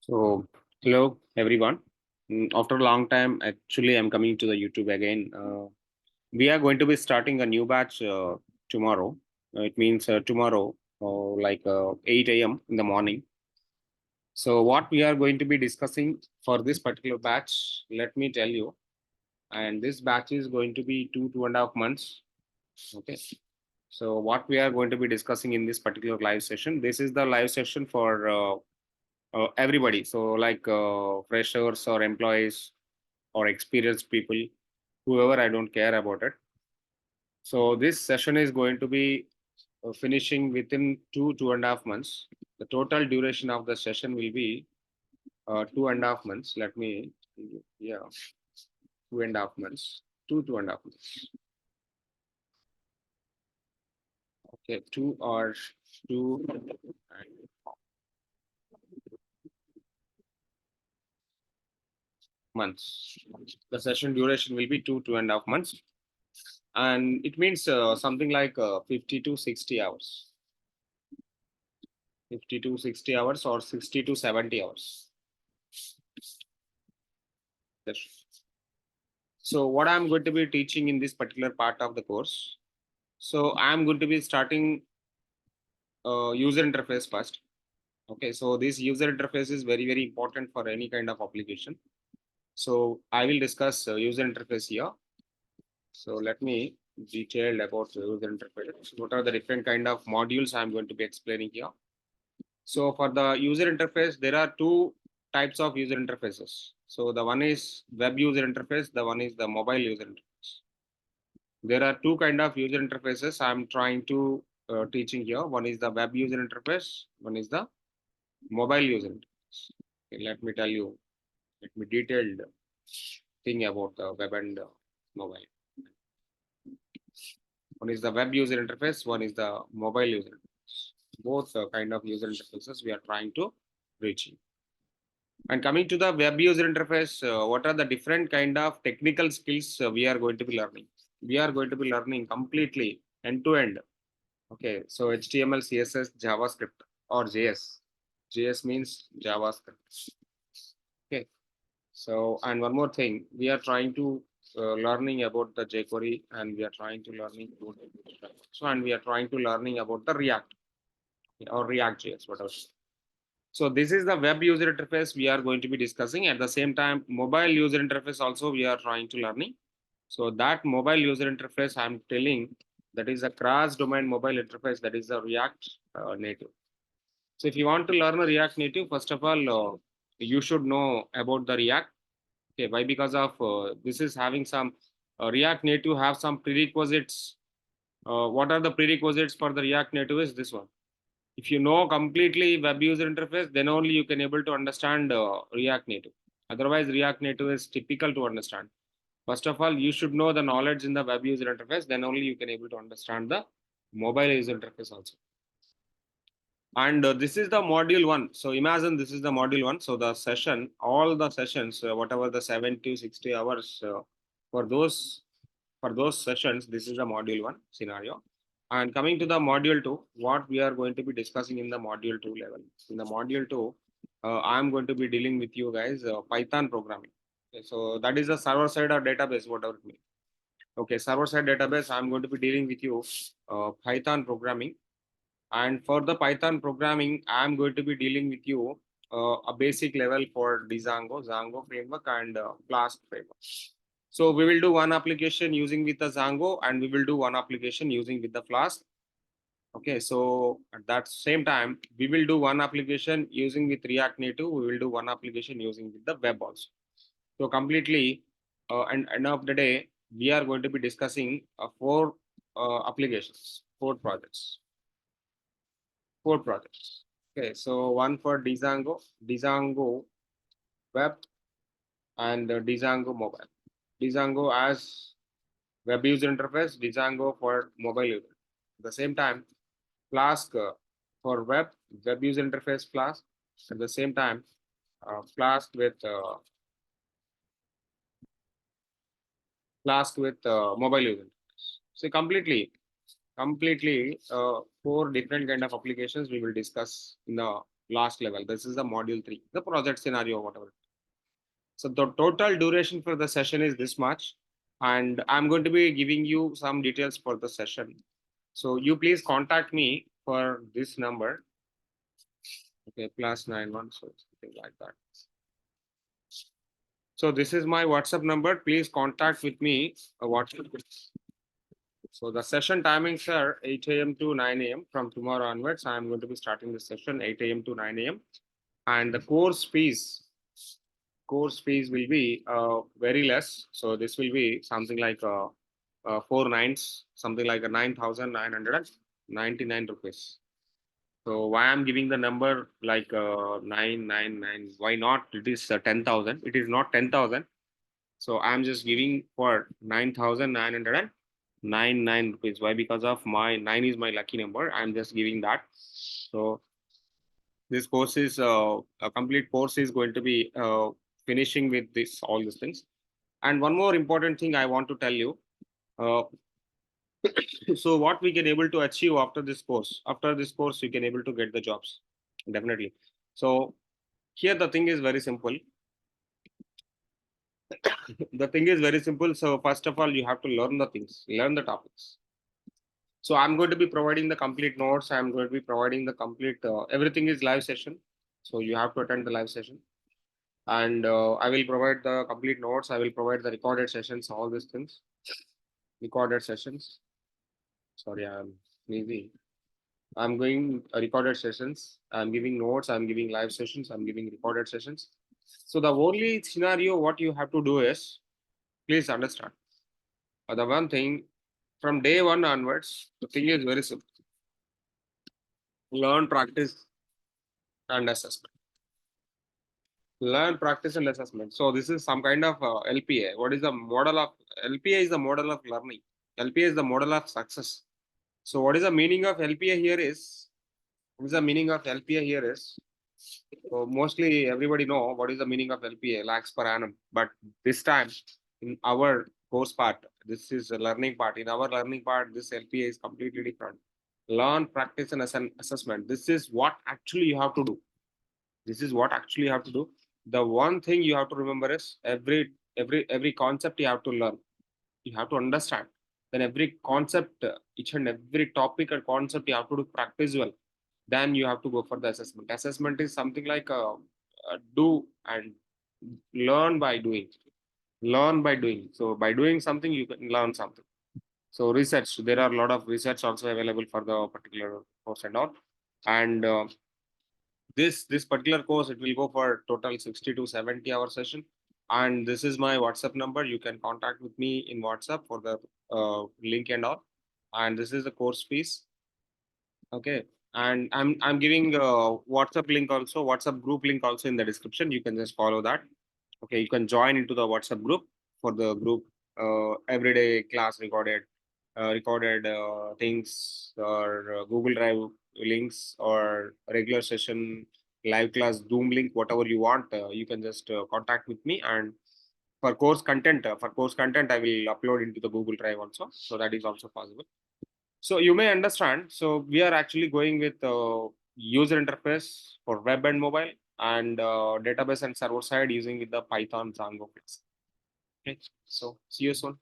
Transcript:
So, hello everyone. After a long time, actually, I'm coming to the YouTube again. We are going to be starting a new batch tomorrow. It means tomorrow, like 8 a.m. in the morning. So, what we are going to be discussing for this particular batch, let me tell you. And this batch is going to be 2.5 months. Okay. So, what we are going to be discussing in this particular live session, this is the live session for everybody. So, like freshers or employees or experienced people, whoever, I don't care about it. So this session is going to be finishing within 2.5 months. The total duration of the session will be 2.5 months. Let me, yeah, 2.5 months, 2.5 months. Okay, 2 months. The session duration will be 2.5 months, and it means something like 50 to 60 hours. 50 to 60 hours or 60 to 70 hours. So what I'm going to be teaching in this particular part of the course. So I'm going to be starting user interface first. Okay, so this user interface is very, very important for any kind of application. So I will discuss user interface here. So let me detail about user interface. What are the different kind of modules I'm going to be explaining here? So for the user interface, there are two types of user interfaces. So the one is web user interface, the one is the mobile user interface. There are two kind of user interfaces I'm trying to teaching here. One is the web user interface, one is the mobile user interface. Okay, let me tell you, let me detailed thing about the web and mobile. One is the web user interface, one is the mobile user interface. Both kind of user interfaces we are trying to reach. And coming to the web user interface, what are the different kind of technical skills we are going to be learning? We are going to be learning completely end to end. Okay, so HTML, CSS, JavaScript or JS. JS means JavaScript. Okay, so and one more thing, we are trying to learning about the jQuery, and we are trying to learning about so and we are trying to learning about the React or React.js, whatever. So this is the web user interface we are going to be discussing. At the same time, mobile user interface also we are trying to learning. So that mobile user interface I'm telling, that is a cross-domain mobile interface, that is a React native. So if you want to learn a React native, first of all, you should know about the React. Okay, why? Because of this is having some React native have some prerequisites. What are the prerequisites for the React native is this one. If you know completely web user interface, then only you can able to understand React native. Otherwise, React native is typical to understand. First of all, you should know the knowledge in the web user interface, then only you can able to understand the mobile user interface also. And this is the module one. So imagine this is the module one. So the session, all the sessions, whatever the 70, 60 hours for those sessions, this is the module one scenario. And coming to the module two, what we are going to be discussing in the module two level. In the module two, I'm going to be dealing with you guys Python programming. Okay, so that is a server side or database, whatever it means. Okay, server side database, I'm going to be dealing with you Python programming. And for the Python programming, I'm going to be dealing with you a basic level for Django framework and Flask framework. So we will do one application using with the Django, and we will do one application using with the Flask. Okay, so at that same time, we will do one application using with React Native. We will do one application using with the web also. So completely, and end of the day, we are going to be discussing four applications, four projects. Okay, so one for Django web, and Django mobile. Django as web user interface, Django for mobile user. At the same time, Flask for web user interface Flask. At the same time, Flask with mobile user interface. So completely four different kind of applications we will discuss in the last level. This is the module 3, the project scenario, whatever. So the total duration for the session is this much, and I'm going to be giving you some details for the session. So you please contact me for this number. Okay, +91, so something like that. So this is my WhatsApp number. Please contact with me. WhatsApp. So the session timings are 8 a.m. to 9 a.m. From tomorrow onwards, I am going to be starting the session 8 a.m. to 9 a.m. And the course fees will be very less. So this will be something like 4 nines, something like a 9,999 rupees. So why I'm giving the number like 999? Why not? It is 10,000. It is not 10,000. So I'm just giving for 9,999 rupees. Why? Because of my 9 is my lucky number. I'm just giving that. So this course is a complete course is going to be finishing with this all these things. And one more important thing I want to tell you. Uh, so what we can able to achieve after this course? After this course, you can able to get the jobs, definitely. So here the thing is very simple. The thing is very simple. So first of all, you have to learn the things, learn the topics. So I'm going to be providing the complete notes. I'm going to be providing the complete everything is live session. So you have to attend the live session. And I will provide the complete notes. I will provide the recorded sessions, all these things. Recorded sessions. Sorry, I'm sneezing. I'm going recorded sessions. I'm giving notes. I'm giving live sessions. I'm giving recorded sessions. So the only scenario what you have to do is, please understand. The one thing from day one onwards, the thing is very simple. Learn, practice, and assessment. Learn, practice, and assessment. So this is some kind of LPA. What is the model of LPA? Is the model of learning. LPA is the model of success. So what is the meaning of LPA here is? What is the meaning of LPA here is? So mostly everybody know what is the meaning of LPA, lakhs per annum. But this time in our course part, this is a learning part. In our learning part, this LPA is completely different. Learn, practice, and assessment. This is what actually you have to do. This is what actually you have to do. The one thing you have to remember is every concept you have to learn. You have to understand. Then every concept, each and every topic or concept you have to do practice well. Then you have to go for the assessment. Assessment is something like do and learn by doing. Learn by doing. So by doing something, you can learn something. So research, there are a lot of research also available for the particular course and all. And this particular course, it will go for total 60 to 70 hour session. And this is my WhatsApp number. You can contact with me in WhatsApp for the link and all. And this is the course fees. Okay. And I'm giving WhatsApp link also, WhatsApp group link also in the description. You can just follow that. Okay, you can join into the WhatsApp group for the group everyday class recorded things or Google Drive links or regular session live class Zoom link, whatever you want. You can just contact with me. And for course content, I will upload into the Google Drive also. So that is also possible. So you may understand. So we are actually going with user interface for web and mobile, and database and server side using with the Python Django. Okay. So see you soon.